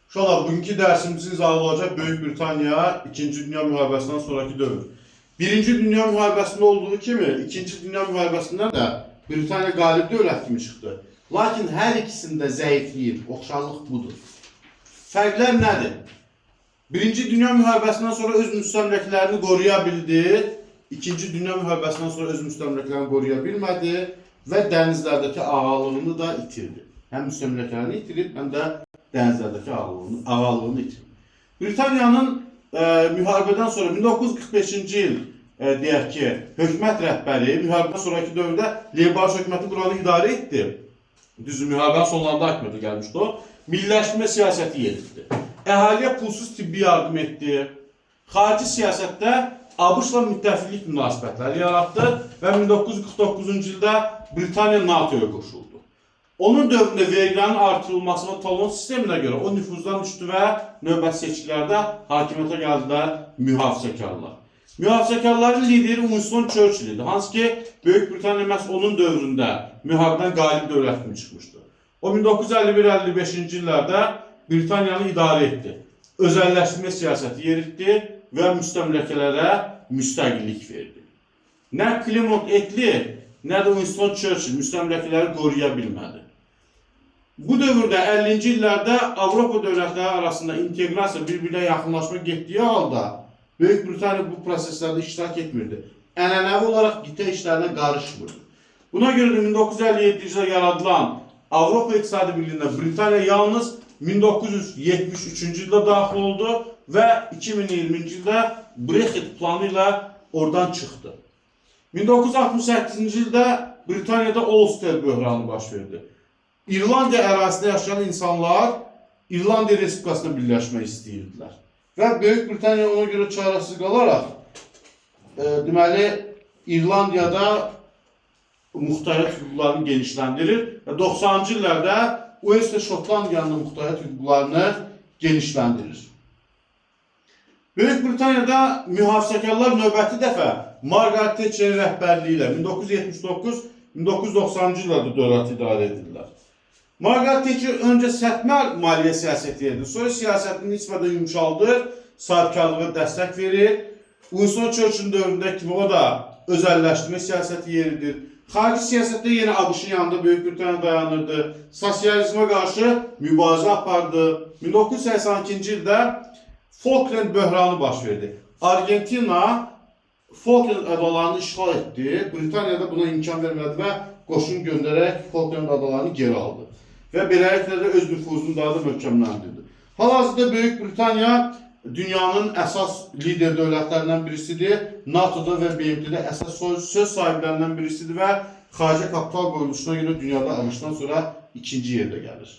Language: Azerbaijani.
Uşaqlar, bugünkü dərsimizin izalı olacaq Böyük Britaniya 2-ci Dünya Müharibəsindən sonraki dövr. 1-ci Dünya Müharibəsində olduğu kimi 2-ci Dünya Müharibəsindən də Britaniya qalib dövlət kimi çıxdı. Lakin hər ikisində zəifliyir, oxşarlıq budur. Fərqlər nədir? 1-ci Dünya Müharibəsindən sonra öz müstəmləkələrini qoruya bildi, 2-ci Dünya Müharibəsindən sonra öz müstəmləkələrini qoruya bilmədi və dənizlərdəki ağalığını da itirdi. Həm müstəmləkələrini itirib, həm də dənizlərdəki ağalığını itirib. Britaniyanın müharibədən sonra 1945-ci il deyək ki, hökumət rəhbəri müharibədən sonraki dövrdə Liberal hökuməti buranı idarə etdi. Düzdür, müharibənin sonlarında hakimiyyətə gəlmişdi o. Milliləşdirmə siyasəti yeritdi. Əhaliyə pulsuz tibbi yardım etdi. Xarici siyasətdə ABŞ-la müttəfiqlik münasibətləri yaratdı və 1949-cu ildə Britaniya NATO-ya qoşuldu. Onun dövründə vergilərin artırılması və talon sisteminə görə o nüfuzdan düşdü və növbəti seçkilərdə hakimiyyətə gəldilər mühafizəkarlar. Mühafizəkarların lideri Winston Churchill idi, hansı ki, Böyük Britaniya məhz onun dövründə müharibədən qalib dövlət kimi çıxmışdı. O 1951-55-ci illərdə Britaniyanı idarə etdi. Özəlləşdirmə siyasəti yeritdi və müstəmləkələrə müstəqillik verdi. Nə Clement Attlee, nə də Winston Churchill müstəmləkələri qoruya bilmədi. Bu dövrdə 50-ci illərdə Avropa dövlətləri arasında inteqrasiya, bir-birinə yaxınlaşma getdiyi halda Böyük Britaniya bu proseslərdə iştirak etmirdi. Ənənəvi olaraq qitə işlərinə qarışmırdı. Buna görə də 1957-ci ildə yaradılan Avropa İqtisadi Birliyinə Britaniya yalnız 1973-cü ildə daxil oldu və 2020-ci ildə Brexit planı ilə oradan çıxdı. 1968-ci ildə Britaniyada Ulster böhranı baş verdi. İrlandiya ərazisində yaşayan insanlar İrlandiya Respublikasına birləşmək istəyirdilər. Və Böyük Britaniya ona görə çarəsiz qalaraq deməli, İrlandiyada muxtariyyət hüquqlarını genişləndirir və 90-cı illərdə Wales və Şotlandiyanın muxtariyyət hüquqlarını genişləndirir. Böyük Britaniyada mühafizəkarlar növbəti dəfə Margaret Thatcherin rəhbərliyi ilə 1979-1990-cı illərdə dövləti idarə edirlər. Margaret Thatcher öncə sərtmə maliyyə siyasəti yedirdi, sonra siyasətini nisbətən yumşaldır, sahibkarlığa dəstək verir. Winston Churchill dövründə kimi o da özəlləşdirmə siyasəti yeridir. Xarici siyasətdə yenə ABŞ-ın yanında Böyük Britaniya dayanırdı. Sosializmə qarşı mübarizə apardı. 1982-ci ildə Falkland böhranı baş verdi. Argentina Falkland adalarını işğal etdi. Britaniyada buna imkan vermədi və qoşun göndərərək Falkland adalarını geri aldı. Və beləliklə də öz nüfuzunu daha da möhkəmləndirdi. Hal-hazırda Böyük Britaniya dünyanın əsas lider dövlətlərindən birisidir. NATO-da və BMT-də əsas söz sahiblərindən birisidir və xarici kapital qoyuluşuna görə dünyada ABŞ-dan sonra ikinci yerdə gəlir.